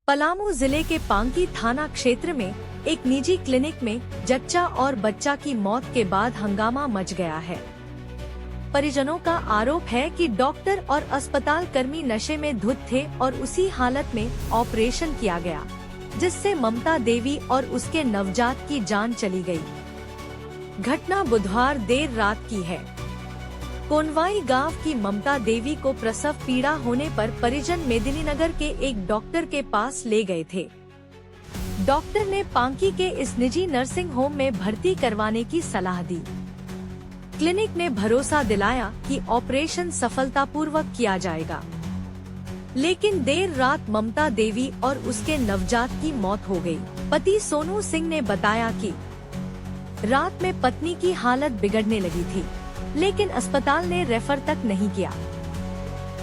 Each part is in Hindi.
पलामू जिले के पांकी थाना क्षेत्र में एक निजी क्लिनिक में जच्चा और बच्चा की मौत के बाद हंगामा मच गया है। परिजनों का आरोप है कि डॉक्टर और अस्पताल कर्मी नशे में धुत थे और उसी हालत में ऑपरेशन किया गया, जिससे ममता देवी और उसके नवजात की जान चली गई। घटना बुधवार देर रात की है। कोनवाई गांव की ममता देवी को प्रसव पीड़ा होने पर परिजन मेदिनीनगर के एक डॉक्टर के पास ले गए थे। डॉक्टर ने पांकी के इस निजी नर्सिंग होम में भर्ती करवाने की सलाह दी। क्लिनिक ने भरोसा दिलाया कि ऑपरेशन सफलतापूर्वक किया जाएगा, लेकिन देर रात ममता देवी और उसके नवजात की मौत हो गई। पति सोनू सिंह ने बताया कि रात में पत्नी की हालत बिगड़ने लगी थी, लेकिन अस्पताल ने रेफर तक नहीं किया।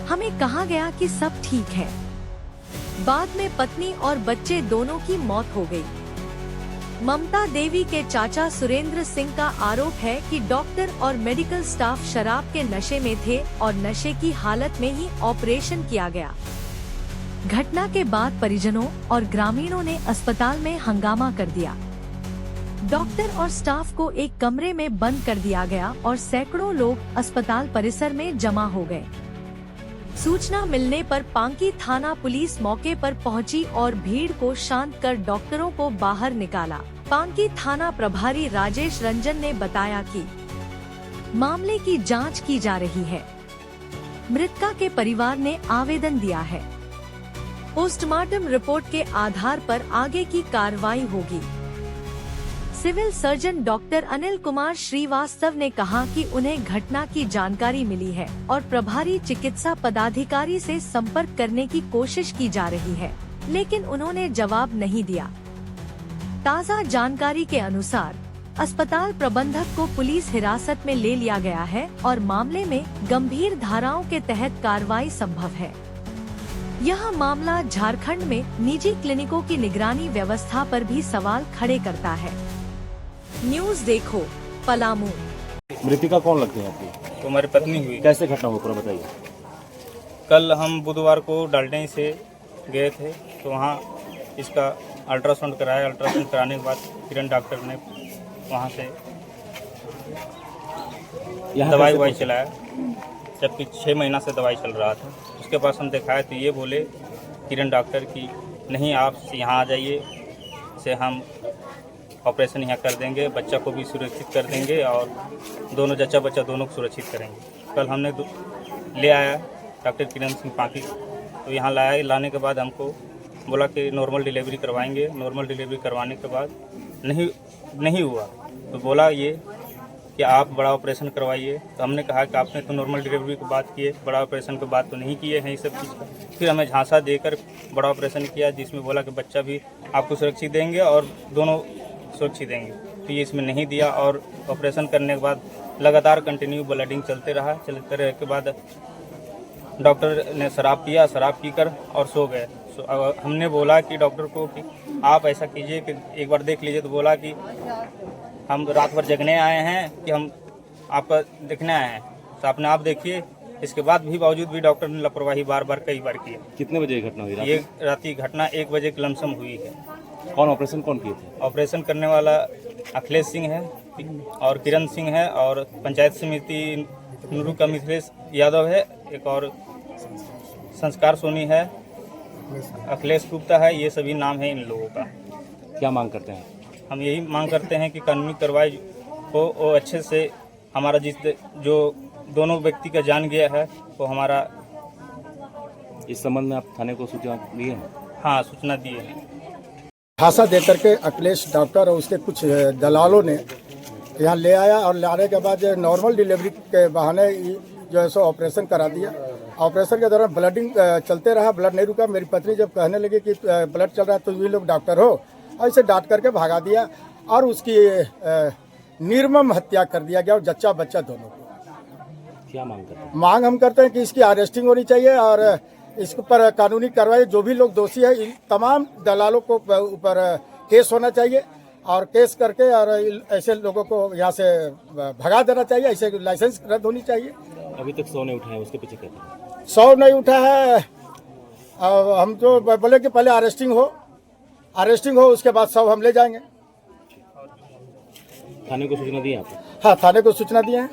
हमें कहा गया कि सब ठीक है। बाद में पत्नी और बच्चे दोनों की मौत हो गई। ममता देवी के चाचा सुरेंद्र सिंह का आरोप है कि डॉक्टर और मेडिकल स्टाफ शराब के नशे में थे और नशे की हालत में ही ऑपरेशन किया गया। घटना के बाद परिजनों और ग्रामीणों ने अस्पताल में हंगामा कर दिया। डॉक्टर और स्टाफ को एक कमरे में बंद कर दिया गया और सैकड़ों लोग अस्पताल परिसर में जमा हो गए। सूचना मिलने पर पांकी थाना पुलिस मौके पर पहुंची और भीड़ को शांत कर डॉक्टरों को बाहर निकाला। पांकी थाना प्रभारी राजेश रंजन ने बताया कि मामले की जांच की जा रही है। मृतका के परिवार ने आवेदन दिया है। पोस्टमार्टम रिपोर्ट के आधार पर आगे की कार्रवाई होगी। Civil surgeon doctor Anil Kumar Srivastava ने कहा कि उन्हें घटना की जानकारी मिली है और प्रभारी चिकित्सा पदाधिकारी से संपर्क करने की कोशिश की जा रही है, लेकिन उन्होंने जवाब नहीं दिया। ताज़ा जानकारी के अनुसार अस्पताल प्रबंधक को पुलिस हिरासत में ले लिया गया है और मामले में गंभीर धाराओं के तहत कार्रवाई संभव है। यह मामला झारखंड में निजी क्लिनिकों की निगरानी व्यवस्था पर भी सवाल खड़े करता है। न्यूज देखो पलामू। मृतिका कौन लगती है आपकी? तो हमारी पत्नी हुई। कैसे घटना हुई पूरा बताइए। कल हम बुधवार को डाल्टन से गए थे, तो वहाँ इसका अल्ट्रासाउंड कराया। अल्ट्रासाउंड कराने के बाद किरण डॉक्टर ने वहाँ से दवाई ववाई चलाया, जबकि 6 महीना से दवाई चल रहा था। उसके पास हम दिखाए तो ये बोले किरण डॉक्टर की नहीं, आप यहाँ आ जाइए, से हम ऑपरेशन यहाँ कर देंगे, बच्चा को भी सुरक्षित कर देंगे और दोनों जच्चा बच्चा दोनों को सुरक्षित करेंगे। कल हमने ले आया डॉक्टर किरण सिंह पांकी, तो यहाँ लाया। लाने के बाद हमको बोला कि नॉर्मल डिलीवरी करवाएंगे। नॉर्मल डिलीवरी करवाने के बाद नहीं हुआ, तो बोला ये कि आप बड़ा ऑपरेशन करवाइए। तो हमने कहा कि आपने तो नॉर्मल डिलीवरी की बात की है, बड़ा ऑपरेशन की बात तो नहीं किए हैं इस सब चीज़ का। फिर हमें झांसा देकर बड़ा ऑपरेशन किया, जिसमें बोला कि बच्चा भी आपको सुरक्षित देंगे और दोनों सुरक्षित देंगे। तो ये इसमें नहीं दिया और ऑपरेशन करने के बाद लगातार कंटिन्यू ब्लडिंग चलते रहा। चलते रहने के बाद डॉक्टर ने शराब पिया, शराब पीकर और सो गए। हमने बोला कि डॉक्टर को कि आप ऐसा कीजिए कि एक बार देख लीजिए। तो बोला कि हम रात भर जगने आए हैं कि हम आपका देखने आए हैं, तो आपने आप देखिए। इसके बाद भी बावजूद भी डॉक्टर ने लापरवाही कई बार की। कितने बजे घटना हुई? ये रात की घटना 1 बजे की लमसम हुई है। कौन ऑपरेशन कौन किए थे? ऑपरेशन करने वाला अखिलेश सिंह है और किरण सिंह है, और पंचायत समिति नूरू का मिथिलेश यादव है, एक और संस्कार सोनी है, अखिलेश गुप्ता है। ये सभी नाम है इन लोगों का। क्या मांग करते हैं? हम यही मांग करते हैं कि कानूनी कार्रवाई हो और अच्छे से हमारा जो दोनों व्यक्ति का जान गया है वो हमारा। इस संबंध में आप थाने को सूचना दिए हैं? हाँ, सूचना दिए हैं। झांसा देकर के अखिलेश डॉक्टर और उसके कुछ दलालों ने यहाँ ले आया और लाने के बाद नॉर्मल डिलीवरी के बहाने जो है सो ऑपरेशन करा दिया। ऑपरेशन के दौरान ब्लडिंग चलते रहा, ब्लड नहीं रुका। मेरी पत्नी जब कहने लगी कि ब्लड चल रहा है तो ये लोग डॉक्टर हो, ऐसे डांट करके भगा दिया और उसकी निर्मम हत्या कर दिया गया और जच्चा बच्चा दोनों को। क्या मांग करते हैं? मांग हम करते हैं कि इसकी अरेस्टिंग होनी चाहिए और इसके ऊपर कानूनी कार्रवाई, जो भी लोग दोषी है इन तमाम दलालों को ऊपर केस होना चाहिए और केस करके और ऐसे लोगों को यहाँ से भगा देना चाहिए। ऐसे लाइसेंस रद्द होनी चाहिए। अभी तक 100 नहीं उठा है, उसके पीछे क्या? 100 नहीं उठा है हम तो बोले कि पहले अरेस्टिंग हो उसके बाद सब हम ले जाएंगे। थाने को सूचना दी आपने? हाँ, थाने को सूचना दिए हैं।